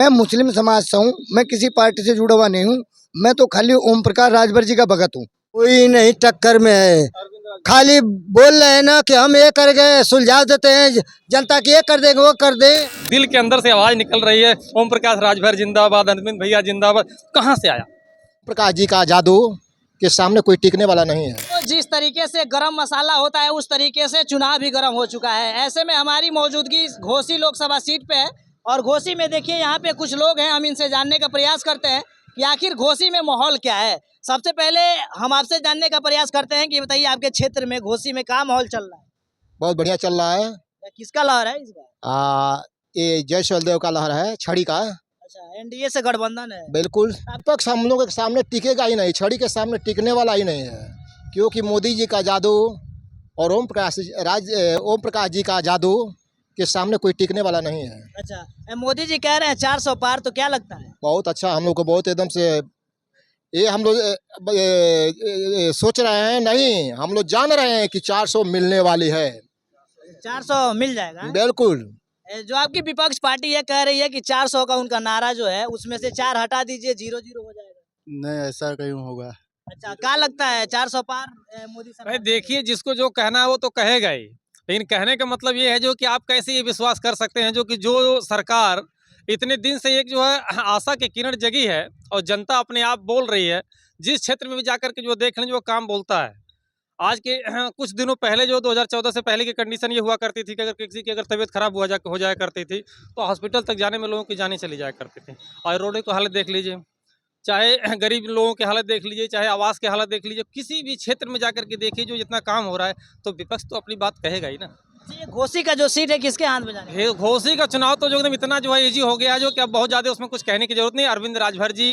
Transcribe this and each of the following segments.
मैं मुस्लिम समाज से हूँ, मैं किसी पार्टी से जुड़ा हुआ नहीं हूँ। मैं तो खाली ओम प्रकाश राजभर जी का भगत हूँ। कोई नहीं टक्कर में है, खाली बोल रहे हैं ना कि हम ये कर गए, सुलझाव देते हैं जनता की, ये कर देंगे वो कर दें। दिल के अंदर से आवाज निकल रही है, ओम प्रकाश राजभर जिंदाबाद, अरविंद भैया जिंदाबाद। कहाँ से आया? प्रकाश जी का जादू के सामने कोई टिकने वाला नहीं है। तो जिस तरीके से गरम मसाला होता है उस तरीके से चुनाव भी गरम हो चुका है। ऐसे में हमारी मौजूदगी घोसी लोकसभा सीट पे है और घोसी में देखिए यहाँ पे कुछ लोग हैं, हम इनसे जानने का प्रयास करते हैं कि आखिर घोसी में माहौल क्या है। सबसे पहले हम आपसे जानने का प्रयास करते हैं कि बताइए आपके क्षेत्र में घोसी में क्या माहौल चल रहा है? बहुत बढ़िया चल रहा है। किसका लहर है इस बार? ये जय देव का लहर है, छड़ी का। अच्छा, एनडीए से गठबंधन है। बिल्कुल, विपक्ष हम लोगों के सामने टिकेगा ही नहीं, छड़ी के सामने टिकने वाला ही नहीं है, क्योंकि मोदी जी का जादू और ओम प्रकाश जी का जादू के सामने कोई टिकने वाला नहीं है। अच्छा, मोदी जी कह रहे हैं 400 पार, तो क्या लगता है? बहुत अच्छा, हम लोग को बहुत एकदम से ये हम लोग सोच रहे हैं, नहीं हम लोग जान रहे हैं कि 400 मिलने वाली है। 400 मिल जाएगा बिल्कुल। जो आपकी विपक्ष पार्टी ये कह रही है कि 400 का उनका नारा जो है उसमें से 4 हटा दीजिए, 0-0 हो जाएगा। नहीं, ऐसा कहीं होगा। अच्छा, क्या लगता है 400 पार मोदी सरकार? भाई देखिए, जिसको जो कहना है वो तो कहेगा ही, लेकिन कहने का मतलब ये है जो कि आप कैसे ये विश्वास कर सकते हैं जो कि जो सरकार इतने दिन से एक जो है आशा की किरण जगी है और जनता अपने आप बोल रही है, जिस क्षेत्र में भी जाकर के जो देख लें जो काम बोलता है। आज के कुछ दिनों पहले जो 2014 से पहले की कंडीशन ये हुआ करती थी कि अगर किसी की अगर तबीयत खराब हो जाया करती थी तो हॉस्पिटल तक जाने में लोगों की जानें चली जाया करती थी। और रोडों की हालत देख लीजिए, चाहे गरीब लोगों की हालत देख लीजिए, चाहे आवास की हालत देख लीजिए, किसी भी क्षेत्र में जाकर के देखिए जो जितना काम हो रहा है, तो विपक्ष तो अपनी बात कहेगा ही ना। ये घोसी का जो सीट है किसके हाथ में जाने? घोसी का चुनाव तो जो एकदम इतना जो है ईजी हो गया है जो कि अब बहुत ज़्यादा उसमें कुछ कहने की जरूरत नहीं। अरविंद राजभर जी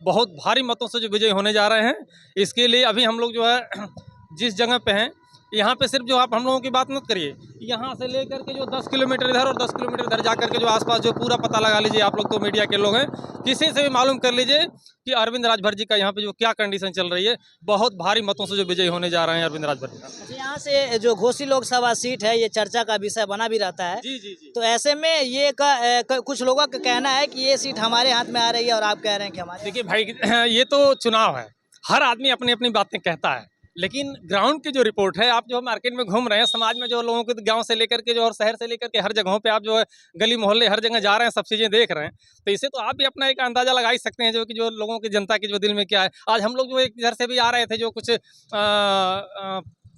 बहुत भारी मतों से जो विजयी होने जा रहे हैं। इसके लिए अभी हम लोग जो है जिस जगह पे हैं, यहाँ पे सिर्फ जो आप हम लोगों की बात मत करिए, यहाँ से लेकर के जो 10 किलोमीटर इधर और 10 किलोमीटर इधर जाकर के जो आसपास जो पूरा पता लगा लीजिए, आप लोग तो मीडिया के लोग हैं, किसी से भी मालूम कर लीजिए कि अरविंद राजभर जी का यहाँ पे जो क्या कंडीशन चल रही है। बहुत भारी मतों से जो विजयी होने जा रहे हैं अरविंद राजभर जी। यहाँ से जो घोसी लोकसभा सीट है ये चर्चा का विषय बना भी रहता है। जी जी जी। तो ऐसे में ये कुछ लोगों का कहना है कि ये सीट हमारे हाथ में आ रही है और आप कह रहे हैं कि हमारे। देखिए भाई, ये तो चुनाव है, हर आदमी अपनी अपनी बातें कहता है, लेकिन ग्राउंड की जो रिपोर्ट है, आप जो मार्केट में घूम रहे हैं, समाज में जो लोगों के गांव से लेकर के जो और शहर से लेकर के हर जगहों पे आप जो है गली मोहल्ले हर जगह जा रहे हैं, सब चीज़ें देख रहे हैं, तो इससे तो आप भी अपना एक अंदाजा लगा ही सकते हैं जो कि जो लोगों की जनता के जो दिल में क्या है। आज हम लोग जो एक इधर से भी आ रहे थे, जो कुछ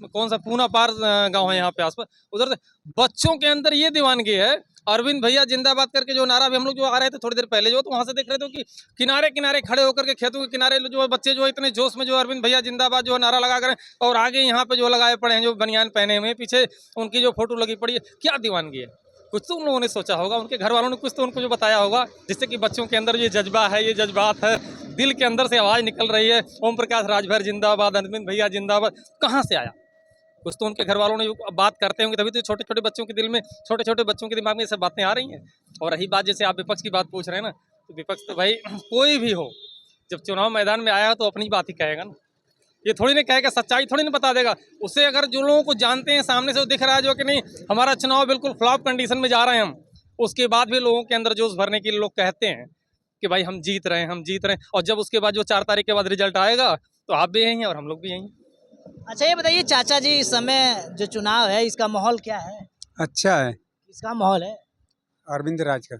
कौन सा पूना पार गाँव है यहाँ पे आसपास, उधर से बच्चों के अंदर ये दीवानगी है, अरविंद भैया जिंदाबाद करके जो नारा भी हम लोग जो आ रहे थे थोड़ी देर पहले, जो तो वहाँ से देख रहे थे कि किनारे किनारे खड़े होकर के खेतों के किनारे जो बच्चे जो इतने जोश में जो अरविंद भैया जिंदाबाद जो नारा लगा कर, और आगे यहाँ पे जो लगाए पड़े हैं जो बनियान पहने हुए, पीछे उनकी जो फोटो लगी पड़ी है। क्या दीवानगी है, कुछ तो उन लोगों ने सोचा होगा, उनके घर वालों ने कुछ तो उनको जो बताया होगा, जिससे कि बच्चों के अंदर ये जज्बा है, ये जज्बात है, दिल के अंदर से आवाज़ निकल रही है, ओम प्रकाश राजभर जिंदाबाद, अरविंद भैया जिंदाबाद। कहाँ से आया? कुछ तो उनके घर वालों ने बात करते होंगे, तभी तो छोटे छोटे बच्चों के दिल में, छोटे छोटे बच्चों के दिमाग में ये सब बातें आ रही हैं। और रही बात, जैसे आप विपक्ष की बात पूछ रहे हैं ना, तो विपक्ष तो भाई कोई भी हो, जब चुनाव मैदान में आया तो अपनी बात ही कहेगा ना, ये थोड़ी नहीं कहेगा, सच्चाई थोड़ी नहीं बता देगा। उससे अगर जो लोगों को जानते हैं, सामने से वो दिख रहा है जो कि नहीं हमारा चुनाव बिल्कुल फ्लॉप कंडीशन में जा रहे हैं हम, उसके बाद भी लोगों के अंदर जोश भरने के लिए लोग कहते हैं कि भाई हम जीत रहे हैं, हम जीत रहे हैं। और जब उसके बाद जो 4 तारीख के बाद रिजल्ट आएगा तो आप भी यहीं हैं और हम लोग भी यहीं। अच्छा, ये बताइए चाचा जी, इस समय जो चुनाव है इसका माहौल क्या है? अच्छा है। इसका माहौल है अरविंद राज का।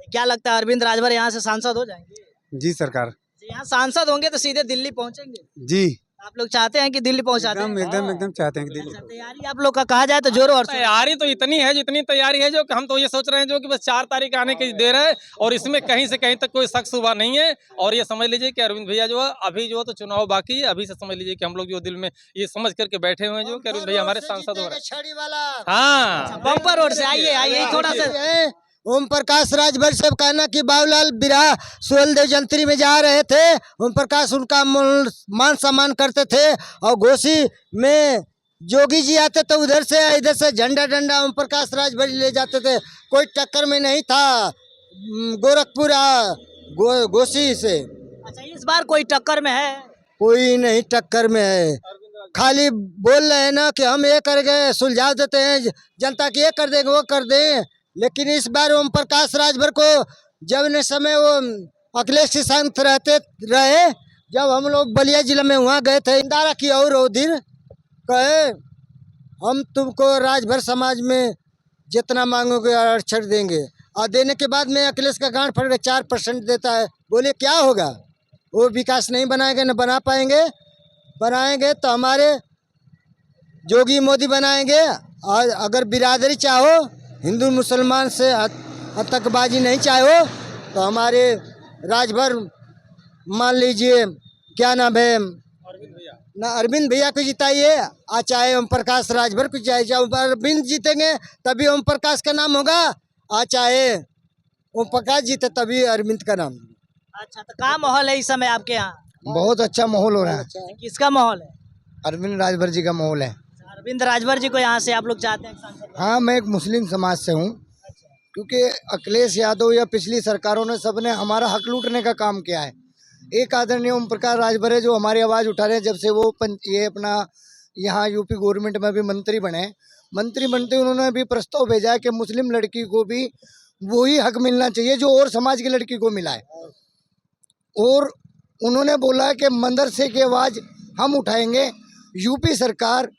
क्या लगता है अरविंद राजभर यहाँ से सांसद हो जाएंगे? जी सरकार। यहाँ सांसद होंगे तो सीधे दिल्ली पहुँचेंगे? जी आप लोग चाहते हैं कि दिल्ली पहुँचाते हैं? एकदम चाहते हैं कि दिल्ली। अच्छा, तैयारी आप लोग का कहा जाए तो जोरों और शोरों। तैयारी तो इतनी है, जितनी तैयारी है जो कि हम तो ये सोच रहे हैं जो कि बस 4 तारीख आने की देर है, और इसमें कहीं से कहीं तक कोई शक शुबा नहीं है। और ये समझ लीजिए कि अरविंद भैया जो है अभी जो है तो चुनाव बाकी है, अभी से समझ लीजिए कि हम लोग जो दिल में ये समझ करके बैठे हुए हैं जो कि अरविंद भैया हमारे सांसद हो रहे हैं। छड़ी वाला हाँ, बम्पर रोड से आइए थोड़ा सा। ओम प्रकाश राजभर से कहना कि बाबूलाल बिरहा सुहेलदेव जंत्री में जा रहे थे, ओम प्रकाश उनका मान सम्मान करते थे, और घोसी में जोगी जी आते तो उधर से झंडा डंडा ओम प्रकाश राजभर ले जाते थे। कोई टक्कर में नहीं था गोरखपुर घोसी से। अच्छा, इस बार कोई टक्कर में है? कोई नहीं टक्कर में है, खाली बोल रहे हैं ना कि हम ये कर गए, सुलझाव देते हैं जनता की, ये कर देंगे वो कर दें, लेकिन इस बार ओम प्रकाश राजभर को जब ने समय वो अखिलेश के साथ रहते रहे, जब हम लोग बलिया जिला में वहाँ गए थे, इंदारा की और वो दिन कहे हम तुमको राजभर समाज में जितना मांगोगे आरक्षण देंगे, और देने के बाद में अखिलेश का गांठ फट गया, 4% देता है। बोले क्या होगा, वो विकास नहीं बनाएंगे, न बना पाएंगे। बनाएंगे तो हमारे जोगी मोदी बनाएंगे। और अगर बिरादरी चाहो, हिंदू मुसलमान से आतंकबाजी नहीं चाहो, तो हमारे राजभर मान लीजिए क्या नाम है ना, अरविंद भैया को जिताइए, आ चाहे ओम प्रकाश राजभर को जिताइए। जब अरविंद जीतेंगे तभी ओम प्रकाश का नाम होगा, आ चाहे ओम प्रकाश जीते तभी अरविंद का नाम। अच्छा, तो क्या माहौल है इस समय आपके यहाँ? बहुत अच्छा माहौल हो रहा है। किसका माहौल है? अरविंद राजभर जी का माहौल है। अरविंद राजभर जी को यहाँ से आप लोग चाहते हैं सांसद? हाँ, मैं एक मुस्लिम समाज से हूँ, क्योंकि अखिलेश यादव या पिछली सरकारों ने सबने हमारा हक लूटने का काम किया है। एक आदरणीय ओम प्रकाश राजभर है जो हमारी आवाज़ उठा रहे हैं। जब से वो ये अपना यहाँ यूपी गवर्नमेंट में भी मंत्री बने, मंत्री बनते उन्होंने भी प्रस्ताव भेजा है कि मुस्लिम लड़की को भी वही हक मिलना चाहिए जो और समाज की लड़की को मिला है। और उन्होंने बोला कि मदरसे की आवाज़ हम उठाएंगे। यूपी सरकार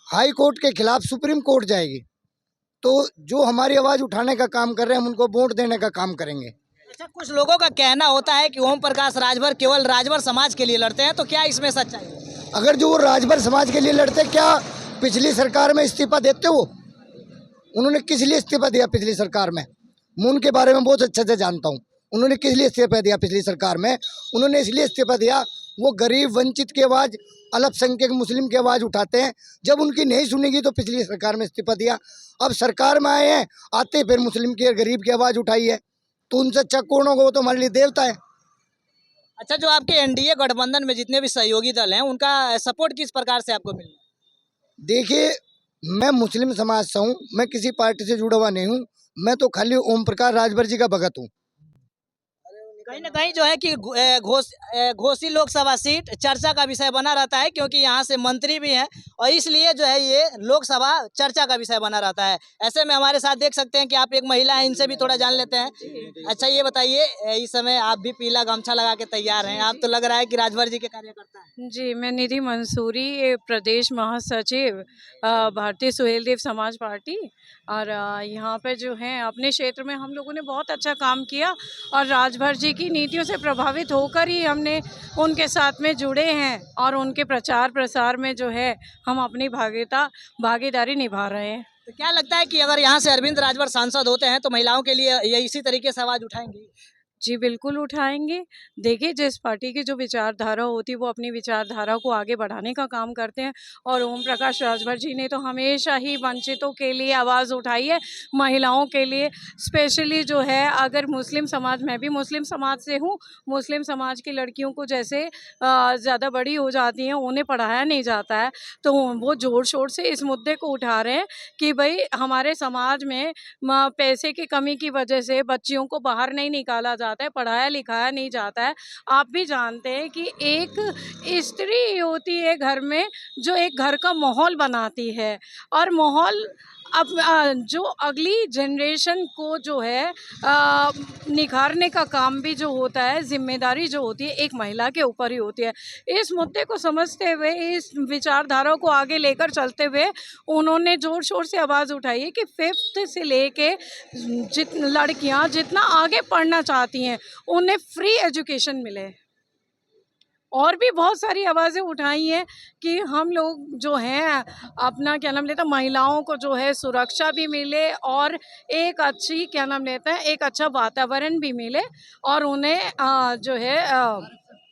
हाई कोर्ट के खिलाफ सुप्रीम कोर्ट जाएगी, तो जो हमारी आवाज़ उठाने का काम कर रहे हैं हम उनको वोट देने का काम करेंगे। अच्छा, कुछ लोगों का कहना होता है कि ओम प्रकाश राजभर केवल राजभर समाज के लिए लड़ते हैं, तो क्या इसमें सच्चाई है? अगर जो वो राजभर समाज के लिए लड़ते, क्या पिछली सरकार में इस्तीफा देते? वो उन्होंने किस लिए इस्तीफा दिया पिछली सरकार में? मैं उनके बारे में बहुत अच्छे से जानता हूँ। उन्होंने किस लिए इस्तीफा दिया पिछली सरकार में? उन्होंने इसलिए इस्तीफा दिया, वो गरीब वंचित की आवाज़, अल्पसंख्यक मुस्लिम की आवाज़ उठाते हैं। जब उनकी नहीं सुनेगी तो पिछली सरकार में इस्तीफा दिया। अब सरकार में आए हैं, आते फिर मुस्लिम की गरीब की आवाज़ उठाई है, तो उनसे अच्छा कौन होगा? वो तो हमारे लिए देवता है। अच्छा, जो आपके एनडीए गठबंधन में जितने भी सहयोगी दल हैं, उनका सपोर्ट किस प्रकार से आपको मिल रहा है? देखिए, मैं मुस्लिम समाज से हूँ, मैं किसी पार्टी से जुड़ा हुआ नहीं हूँ। मैं तो खाली ओम प्रकाश राजभर जी का भगत हूँ। कहीं ना कहीं जो है कि घोसी लोकसभा सीट चर्चा का विषय बना रहता है, क्योंकि यहाँ से मंत्री भी हैं और इसलिए जो है ये लोकसभा चर्चा का विषय बना रहता है। ऐसे में हमारे साथ देख सकते हैं कि आप एक महिला हैं, इनसे भी थोड़ा जान लेते हैं। अच्छा, ये बताइए, इस समय आप भी पीला गमछा लगा के तैयार हैं, आप तो लग रहा है कि राजभर जी के कार्यकर्ता हैं। जी, मैं निधि मंसूरी, प्रदेश महासचिव भारतीय सुहेलदेव समाज पार्टी। और यहाँ पे जो है अपने क्षेत्र में हम लोगों ने बहुत अच्छा काम किया और राजभर जी की नीतियों से प्रभावित होकर ही हमने उनके साथ में जुड़े हैं और उनके प्रचार प्रसार में जो है हम अपनी भागीदारी निभा रहे हैं। तो क्या लगता है कि अगर यहाँ से अरविंद राजभर सांसद होते हैं तो महिलाओं के लिए ये इसी तरीके से आवाज़ उठाएंगे? जी, बिल्कुल उठाएंगे। देखिए, जिस पार्टी की जो विचारधारा होती है वो अपनी विचारधारा को आगे बढ़ाने का काम करते हैं और ओम प्रकाश राजभर जी ने तो हमेशा ही वंचितों के लिए आवाज़ उठाई है, महिलाओं के लिए स्पेशली जो है। अगर मुस्लिम समाज, मैं भी मुस्लिम समाज से हूँ, मुस्लिम समाज की लड़कियों को जैसे ज़्यादा बड़ी हो जाती हैं, उन्हें पढ़ाया नहीं जाता है, तो वो ज़ोर शोर से इस मुद्दे को उठा रहे हैं कि भाई हमारे समाज में पैसे की कमी की वजह से बच्चियों को बाहर नहीं निकाला जाता है, पढ़ाया लिखाया नहीं जाता है। आप भी जानते हैं कि एक स्त्री होती है घर में जो एक घर का माहौल बनाती है और माहौल अब जो अगली जनरेशन को जो है निखारने का काम भी जो होता है, जिम्मेदारी जो होती है एक महिला के ऊपर ही होती है। इस मुद्दे को समझते हुए, इस विचारधारा को आगे लेकर चलते हुए उन्होंने जोर शोर से आवाज़ उठाई है कि 5th से लेके लड़कियां जितना आगे पढ़ना चाहती हैं उन्हें फ्री एजुकेशन मिले। और भी बहुत सारी आवाज़ें उठाई हैं कि हम लोग जो हैं अपना क्या नाम लेता है, महिलाओं को जो है सुरक्षा भी मिले और एक अच्छी क्या नाम लेता है, एक अच्छा वातावरण भी मिले और उन्हें जो है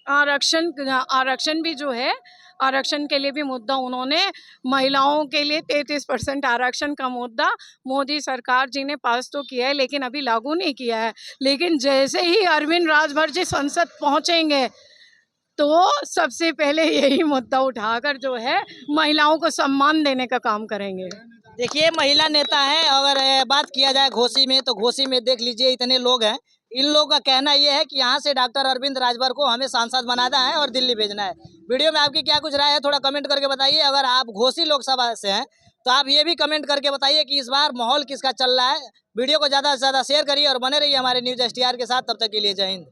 आरक्षण भी जो है, आरक्षण के लिए भी मुद्दा उन्होंने, महिलाओं के लिए 33% आरक्षण का मुद्दा मोदी सरकार जी ने पास तो किया है लेकिन अभी लागू नहीं किया है। लेकिन जैसे ही अरविंद राजभर जी संसद पहुँचेंगे तो सबसे पहले यही मुद्दा उठाकर जो है महिलाओं को सम्मान देने का काम करेंगे। देखिए, महिला नेता हैं। अगर बात किया जाए घोसी में, तो घोसी में देख लीजिए इतने लोग हैं, इन लोगों का कहना ये है कि यहाँ से डॉक्टर अरविंद राजभर को हमें सांसद बनाना है और दिल्ली भेजना है। वीडियो में आपकी क्या कुछ राय है, थोड़ा कमेंट करके बताइए। अगर आप घोसी लोकसभा से हैं तो आप ये भी कमेंट करके बताइए कि इस बार माहौल किसका चल रहा है। वीडियो को ज़्यादा से ज़्यादा शेयर करिए और बने रहिए हमारे न्यूज़ STR के साथ। तब तक के लिए जय हिंद।